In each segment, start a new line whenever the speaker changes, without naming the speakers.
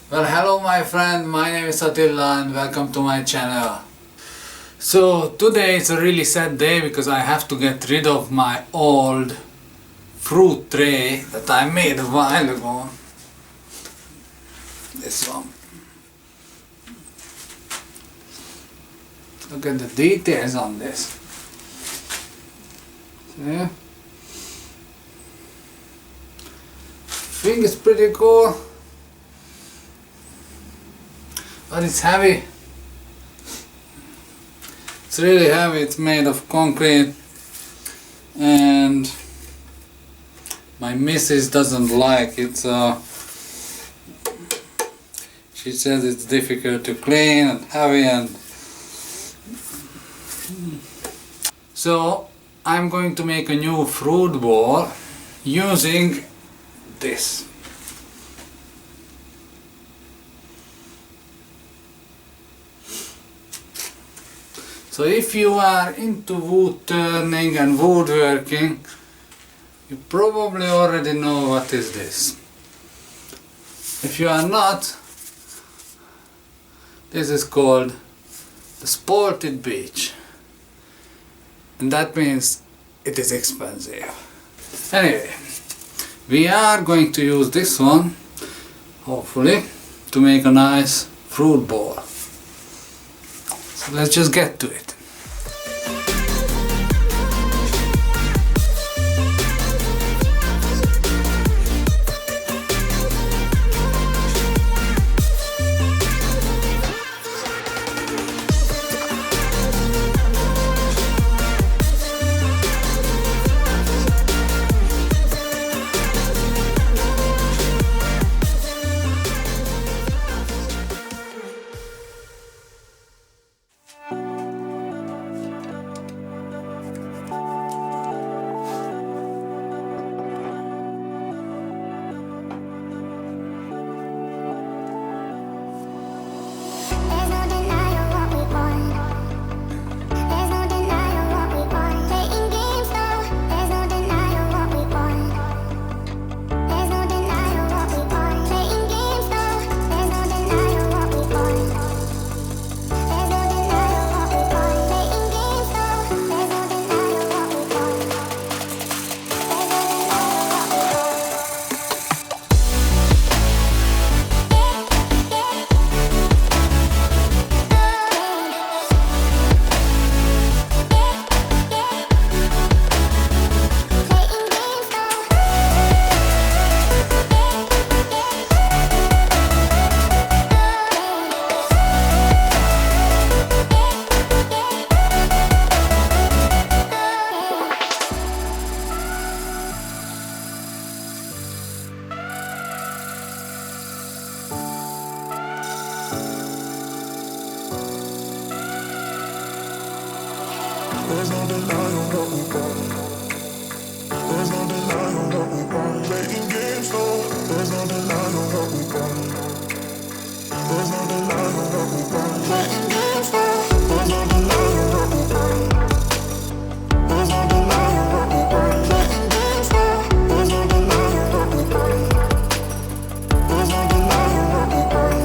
Well, hello my friend, my name is Attila and welcome to my channel. So today is a really sad day because I have to get rid of my old fruit tray that I made a while ago. This one. Look at the details on this. See? I think it's pretty cool. But it's heavy. It's really heavy. It's made of concrete and my missus doesn't like it, so she says it's difficult to clean and heavy, and so I'm going to make a new fruit bowl using this. So if you are into wood turning and woodworking, you probably already know what is this. If you are not, this is called the Spalted Beech, and that means it is expensive. Anyway, we are going to use this one, hopefully, to make a nice fruit bowl. So let's just get to it.
There's no denying what we want. There's no denying what we want. Playing games, no. There's no denying what we want. There's no denying what we want. Playing games, no. There's no denying what we want. There's no denying what we want. Playing games, no. There's no denying what we want. There's no denying what we want.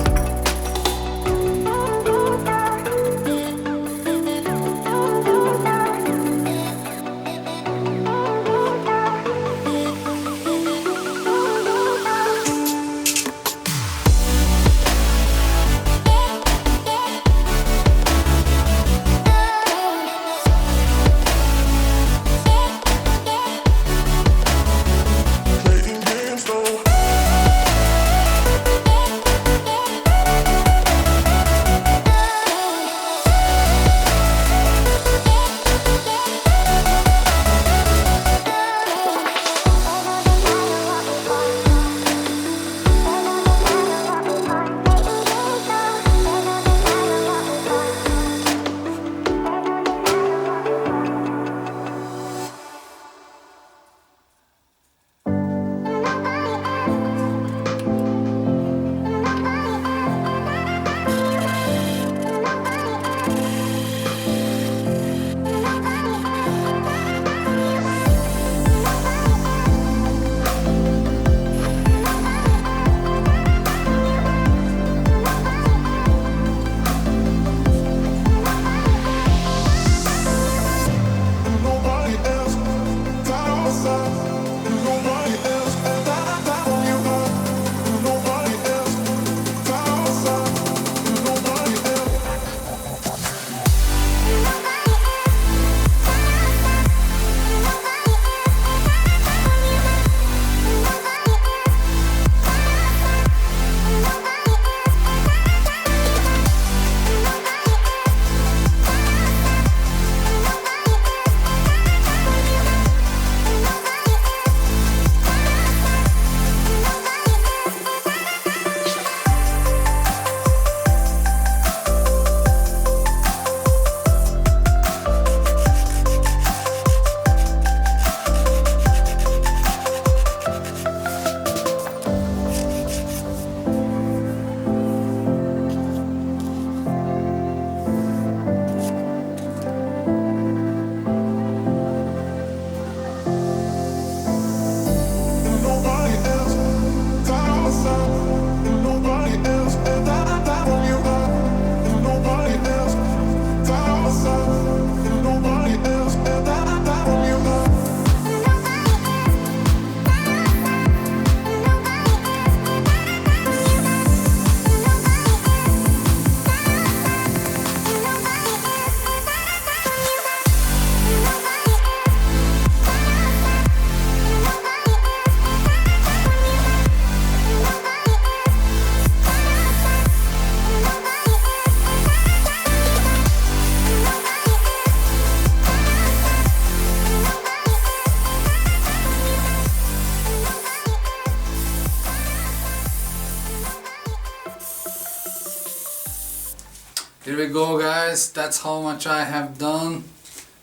Here we go, guys. That's how much I have done.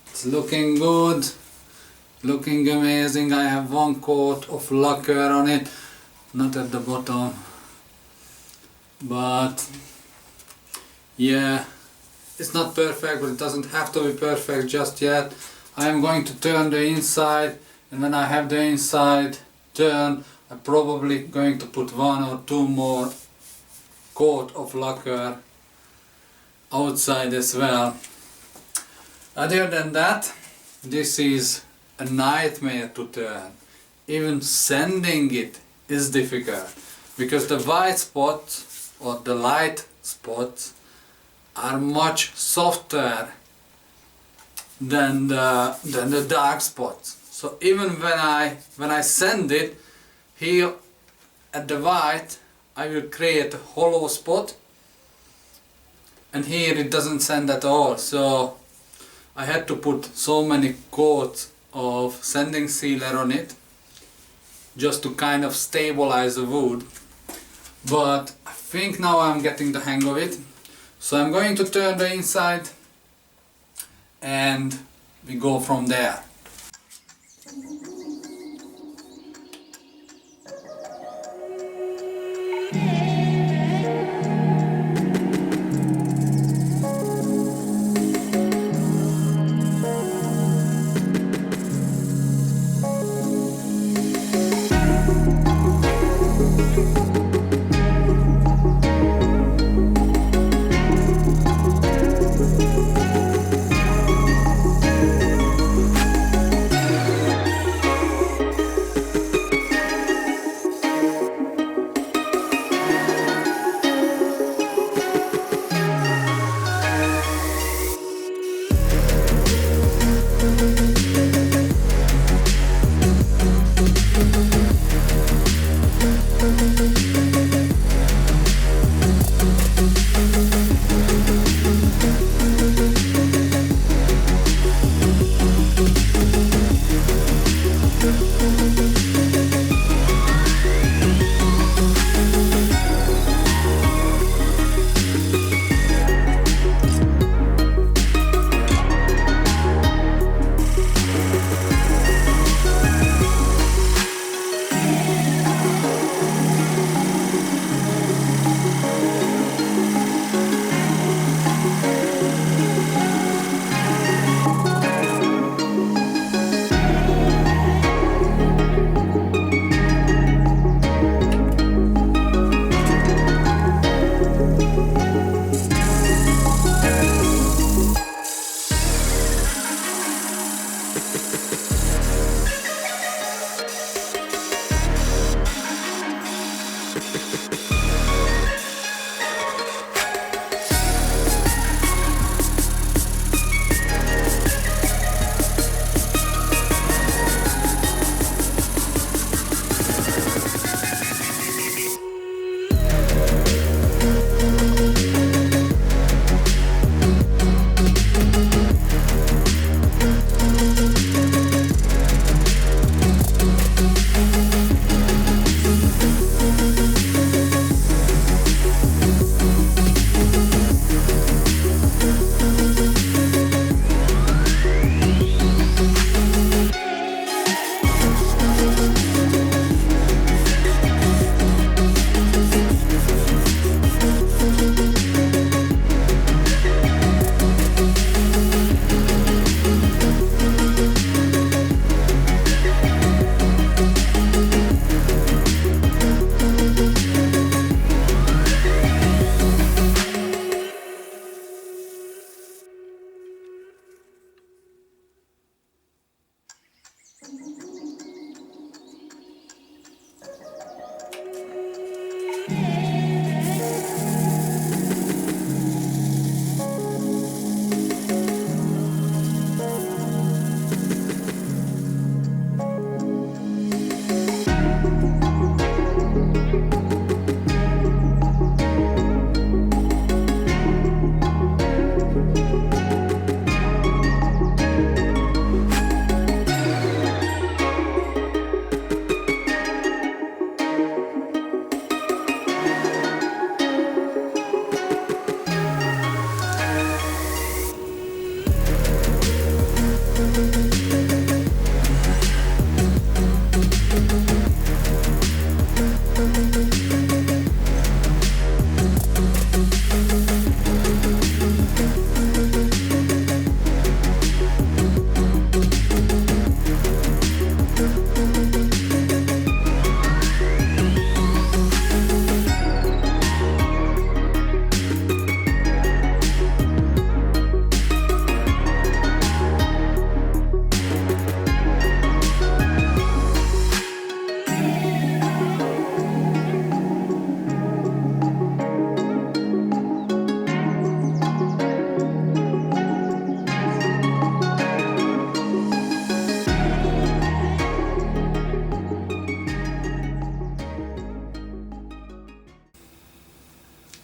It's looking good, looking amazing. I have one coat of lacquer on it, not at the bottom, but yeah, it's not perfect, but it doesn't have to be perfect just yet. I am going to turn the inside, and when I have the inside turned, I'm probably going to put one or two more coat of lacquer outside as well. Other than that, this is a nightmare to turn. Even sanding it is difficult because the white spots or the light spots are much softer than the dark spots. So even when I sand it here at the white, I will create a hollow spot, and here it doesn't sand at all. So I had to put so many coats of sanding sealer on it just to kind of stabilize the wood. But I think now I'm getting the hang of it. So I'm going to turn the inside and we go from there.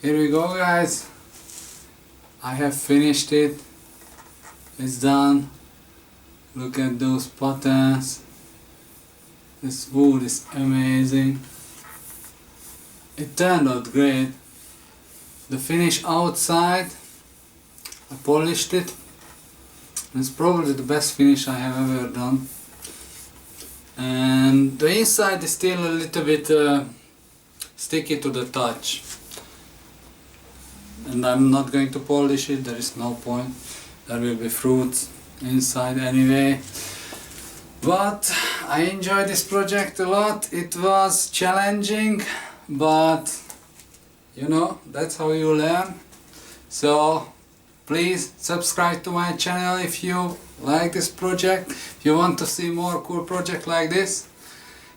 here we go, guys. I have finished it. It's done. Look at those patterns. This wood is amazing. It turned out great. The finish outside, I polished it. It's probably the best finish I have ever done. And the inside is still a little bit sticky to the touch. And I'm not going to polish it, there is no point. There will be fruits inside anyway. But I enjoyed this project a lot. It was challenging, but you know, that's how you learn. So please subscribe to my channel if you like this project, if you want to see more cool projects like this,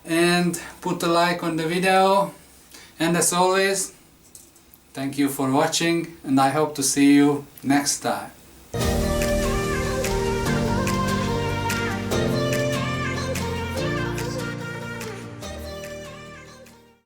and put a like on the video. And as always, thank you for watching, and I hope to see you next time.